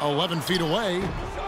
11 feet away.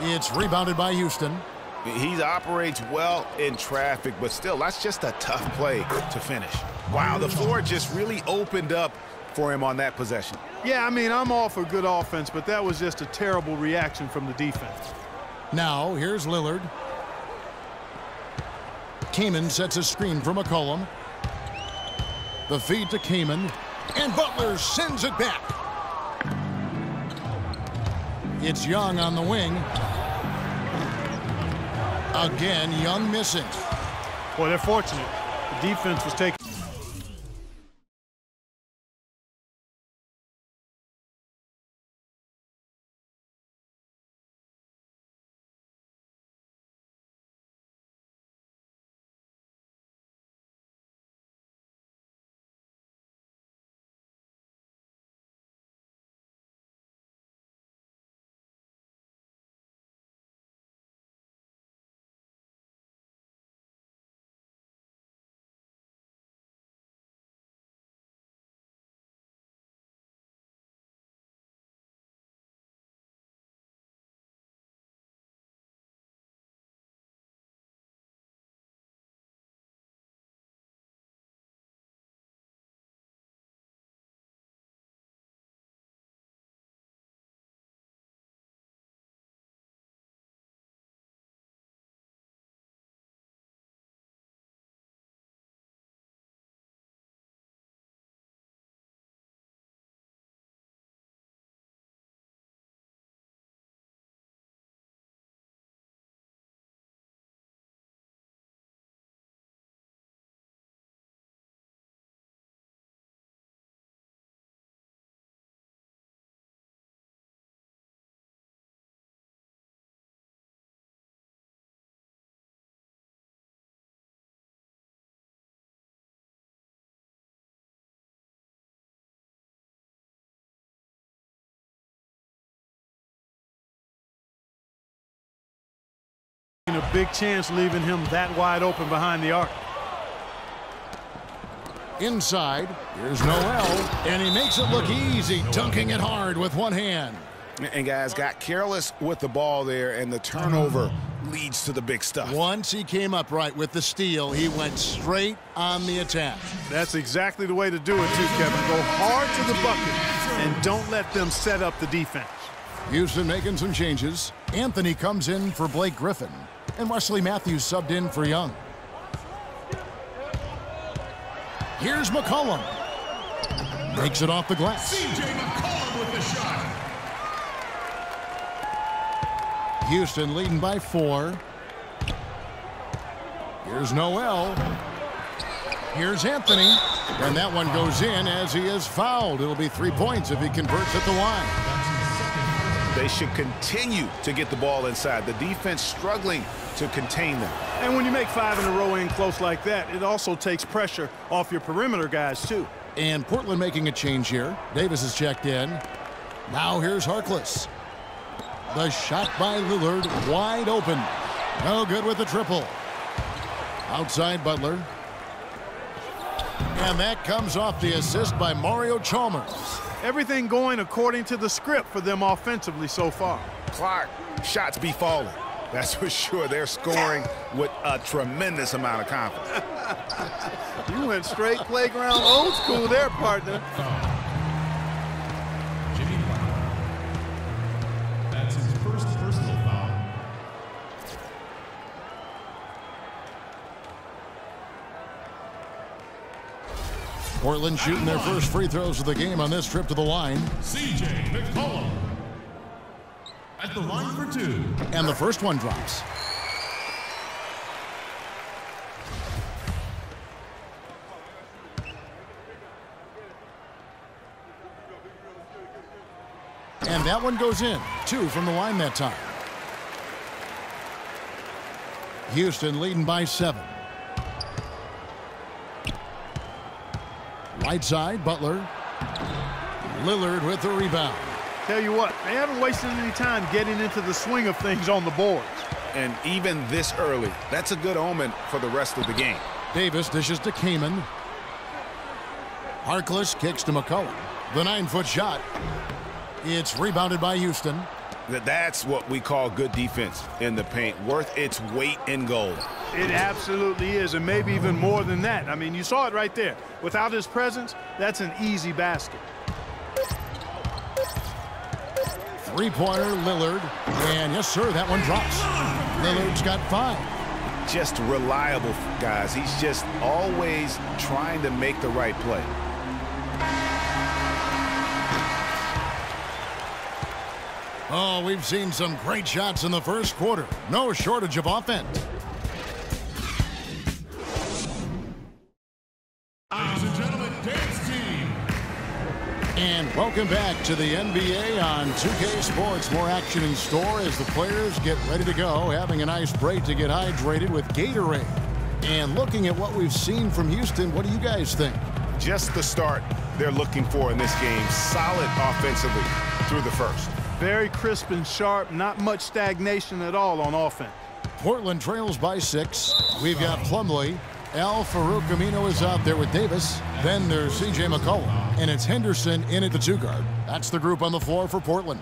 It's rebounded by Houston. He operates well in traffic, but still, that's just a tough play to finish. Wow, the floor just really opened up for him on that possession. Yeah, I mean, I'm all for good offense, but that was just a terrible reaction from the defense. Now, here's Lillard. Kaman sets a screen for McCollum. The feed to Kaman, and Butler sends it back. It's Young on the wing. Again, Young missing. Boy, they're fortunate. The defense was taking. A big chance leaving him that wide open behind the arc. Inside, here's Noel, and he makes it look easy, dunking it hard with one hand. And guys got careless with the ball there, and the turnover leads to the big stuff. Once he came up right with the steal, he went straight on the attack. That's exactly the way to do it too, Kevin. Go hard to the bucket and don't let them set up the defense. Houston making some changes. Anthony comes in for Blake Griffin, and Wesley Matthews subbed in for Young. Here's McCollum. Makes it off the glass. C.J. McCollum with the shot. Houston leading by 4. Here's Noel. Here's Anthony. And that one goes in as he is fouled. It'll be 3 points if he converts at the line. They should continue to get the ball inside. The defense struggling to contain them. And when you make 5 in a row in close like that, it also takes pressure off your perimeter guys too. And Portland making a change here. Davis is checked in. Now here's Harkless. The shot by Lillard, wide open. No good with the triple. Outside Butler. And that comes off the assist by Mario Chalmers. Everything going according to the script for them offensively so far. Clark, shots be falling. That's for sure. They're scoring with a tremendous amount of confidence. You went straight playground old school there, partner. Jimmy Butler. That's his first personal foul. Portland shooting their first free throws of the game on this trip to the line. C.J. McCollum at the line for 2. And the first one drops. And that one goes in. 2 from the line that time. Houston leading by 7. Right side, Butler. Lillard with the rebound. Tell you what, they haven't wasted any time getting into the swing of things on the boards. And even this early, that's a good omen for the rest of the game. Davis dishes to Kaman. Harkless kicks to McCollum. The 9-foot shot. It's rebounded by Houston. That's what we call good defense in the paint, worth its weight in gold. It absolutely is, and maybe even more than that. I mean, you saw it right there. Without his presence, that's an easy basket. Three-pointer, Lillard. And yes, sir, that one drops. Lillard's got 5. Just reliable, guys. He's just always trying to make the right play. Oh, we've seen some great shots in the first quarter. No shortage of offense. Ladies and gentlemen, dance team. And welcome back to the NBA on 2K Sports. More action in store as the players get ready to go, having a nice break to get hydrated with Gatorade. And looking at what we've seen from Houston, what do you guys think? Just the start they're looking for in this game. Solid offensively through the first. Very crisp and sharp, not much stagnation at all on offense. Portland trails by 6. We've got Plumlee. Al Farouk Amino is out there with Davis. Then there's C.J. McCollum. And it's Henderson in at the 2 guard. That's the group on the floor for Portland.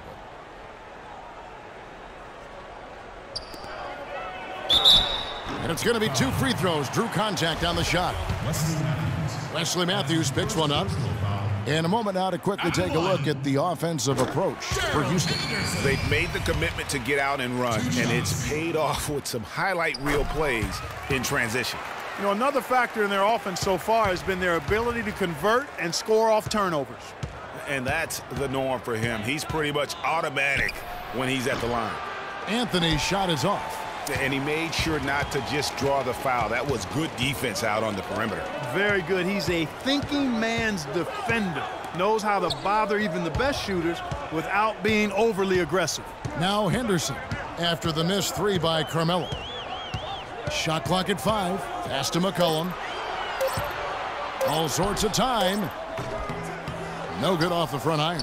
And it's going to be 2 free throws. Drew contact on the shot. Wesley Matthews picks one up. In a moment now to quickly take a look at the offensive approach for Houston. They've made the commitment to get out and run, and it's paid off with some highlight reel plays in transition. You know, another factor in their offense so far has been their ability to convert and score off turnovers. And that's the norm for him. He's pretty much automatic when he's at the line. Anthony's shot is off. And he made sure not to just draw the foul. That was good defense out on the perimeter. Very good. He's a thinking man's defender. Knows how to bother even the best shooters without being overly aggressive. Now Henderson after the missed 3 by Carmelo. Shot clock at 5. Pass to McCollum. All sorts of time. No good off the front iron.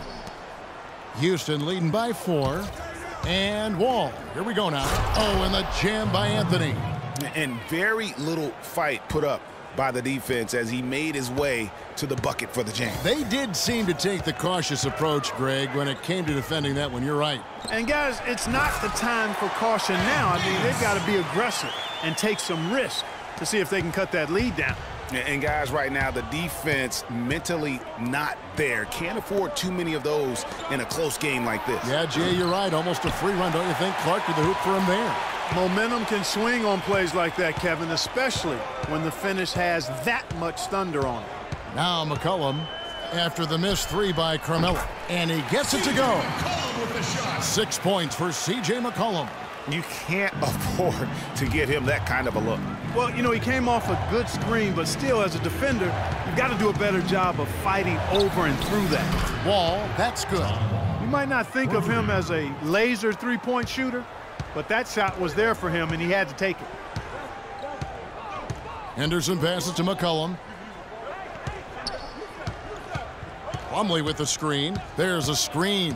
Houston leading by 4. And Wall. Here we go now. Oh, and the jam by Anthony. And very little fight put up by the defense as he made his way to the bucket for the jam. They did seem to take the cautious approach, Greg, when it came to defending that one. You're right. And, guys, it's not the time for caution now. I mean, they've got to be aggressive and take some risk to see if they can cut that lead down. And, guys, right now, the defense mentally not there. Can't afford too many of those in a close game like this. Yeah, Jay, you're right. Almost a free run, don't you think? Clark to the hoop for him there. Momentum can swing on plays like that, Kevin, especially when the finish has that much thunder on it. Now McCollum after the missed 3 by Carmelo. And he gets it to go. 6 points for C.J. McCollum. You can't afford to give him that kind of a look. Well, you know, he came off a good screen, but still, as a defender, you've got to do a better job of fighting over and through that. Wall, that's good. You might not think of him as a laser three-point shooter, but that shot was there for him, and he had to take it. Henderson passes to McCollum. Plumlee with the screen. There's a screen.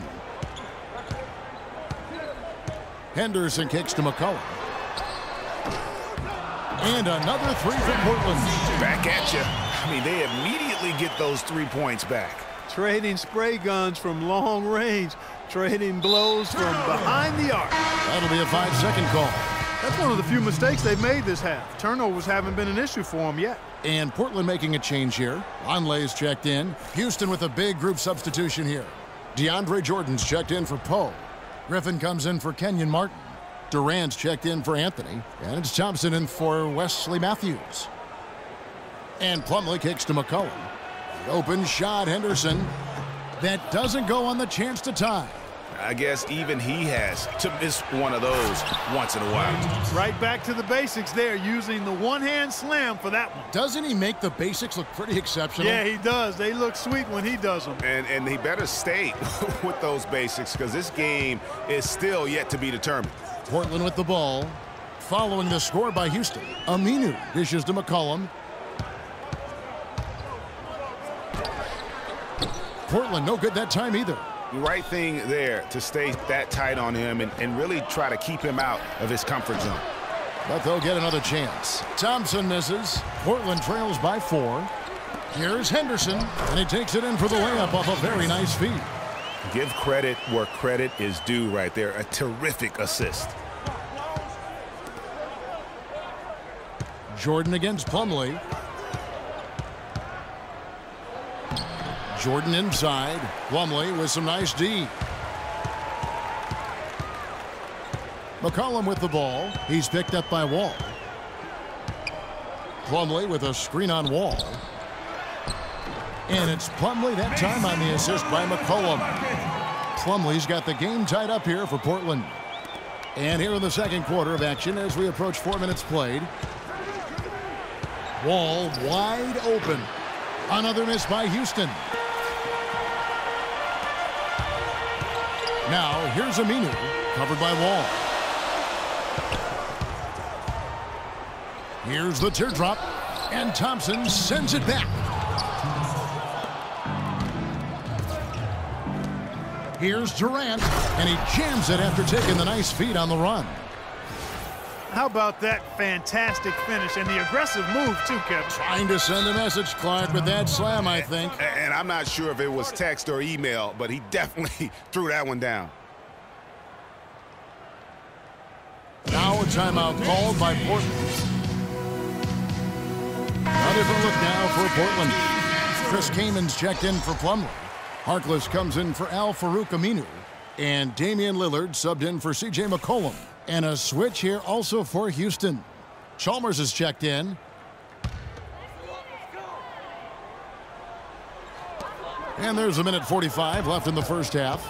Henderson kicks to McCollum. And another 3 for Portland. Back at you. I mean, they immediately get those 3 points back. Trading spray guns from long range. Trading blows from behind the arc. That'll be a 5-second call. That's one of the few mistakes they've made this half. Turnovers haven't been an issue for them yet. And Portland making a change here. Longley's checked in. Houston with a big group substitution here. DeAndre Jordan's checked in for Poe. Griffin comes in for Kenyon Martin. Durant's checked in for Anthony. And it's Thompson in for Wesley Matthews. And Plumlee kicks to McCollum. The open shot, Henderson. That doesn't go on the chance to tie. I guess even he has to miss one of those once in a while. Right back to the basics there, using the one-hand slam for that one. Doesn't he make the basics look pretty exceptional? Yeah, he does. They look sweet when he does them. And he better stay with those basics because this game is still yet to be determined. Portland with the ball. Following the score by Houston. Aminu dishes to McCollum. Portland no good that time either. Right thing there to stay that tight on him and really try to keep him out of his comfort zone. But they'll get another chance. Thompson misses. Portland trails by 4. Here's Henderson, and he takes it in for the layup off a very nice feed. Give credit where credit is due right there. A terrific assist. Jordan against Plumlee. Jordan inside. Plumlee with some nice D. McCollum with the ball. He's picked up by Wall. Plumlee with a screen on Wall. And it's Plumlee that time on the assist by McCollum. Plumlee's got the game tied up here for Portland. And here in the second quarter of action as we approach 4 minutes played. Wall wide open. Another miss by Houston. Now here's Aminu, covered by Wall. Here's the teardrop, and Thompson sends it back. Here's Durant, and he jams it after taking the nice feed on the run. How about that fantastic finish and the aggressive move, too, Kevin? Trying to send a message, Clark, with that slam, I think. And I'm not sure if it was text or email, but he definitely threw that one down. Now a timeout called by Portland. A different look now for Portland. Chris Kamen's checked in for Plumlee. Harkless comes in for Al-Farouq Aminu. And Damian Lillard subbed in for C.J. McCollum. And a switch here also for Houston. Chalmers is checked in. And there's 1:45 left in the first half.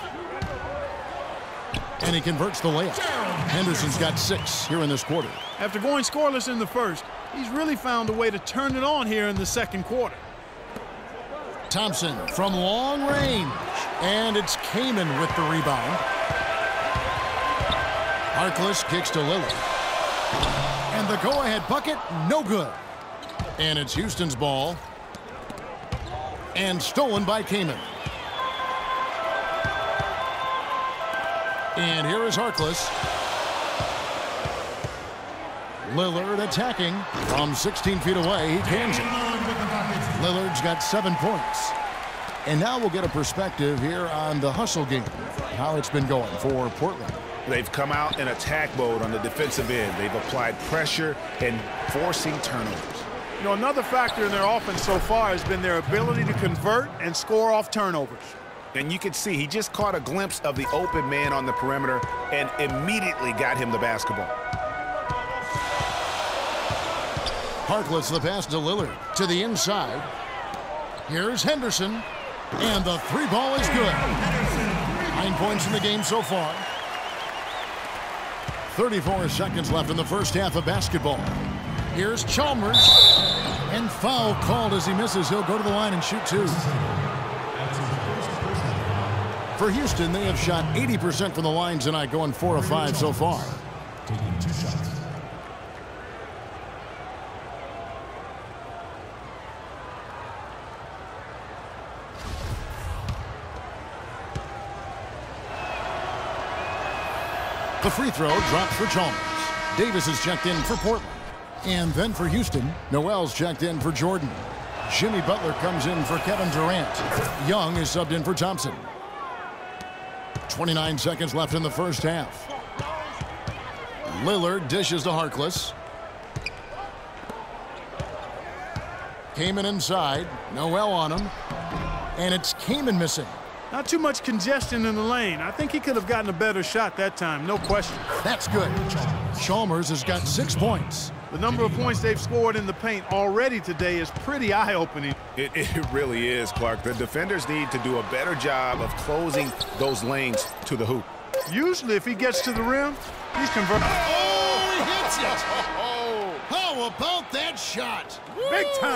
And he converts the layup. Henderson's got 6 here in this quarter. After going scoreless in the first, he's really found a way to turn it on here in the second quarter. Thompson from long range. And it's Kaman with the rebound. Harkless kicks to Lillard. And the go-ahead bucket, no good. And it's Houston's ball. And stolen by Kaman. And here is Harkless. Lillard attacking from 16 feet away. He cans it. Lillard's got 7 points. And now we'll get a perspective here on the hustle game, how it's been going for Portland. They've come out in attack mode on the defensive end. They've applied pressure and forcing turnovers. You know, another factor in their offense so far has been their ability to convert and score off turnovers. And you can see he just caught a glimpse of the open man on the perimeter and immediately got him the basketball. Harkless the pass to Lillard to the inside. Here's Henderson. And the 3 ball is good. 9 points in the game so far. 34 seconds left in the first half of basketball. Here's Chalmers. And foul called as he misses. He'll go to the line and shoot 2. For Houston, they have shot 80% from the line tonight, going 4 of 5 so far. Taking 2 shots. The free throw dropped for Chalmers. Davis is checked in for Portland. And then for Houston, Noel's checked in for Jordan. Jimmy Butler comes in for Kevin Durant. Young is subbed in for Thompson. 29 seconds left in the first half. Lillard dishes to Harkless. Kaman inside. Noel on him. And it's Kaman missing. Not too much congestion in the lane. I think he could have gotten a better shot that time, no question. That's good. Chalmers has got 6 points. The number of points they've scored in the paint already today is pretty eye-opening. It really is, Clark. The defenders need to do a better job of closing those lanes to the hoop. Usually, if he gets to the rim, he's converted. Oh, he hits it! How about that shot? Big time.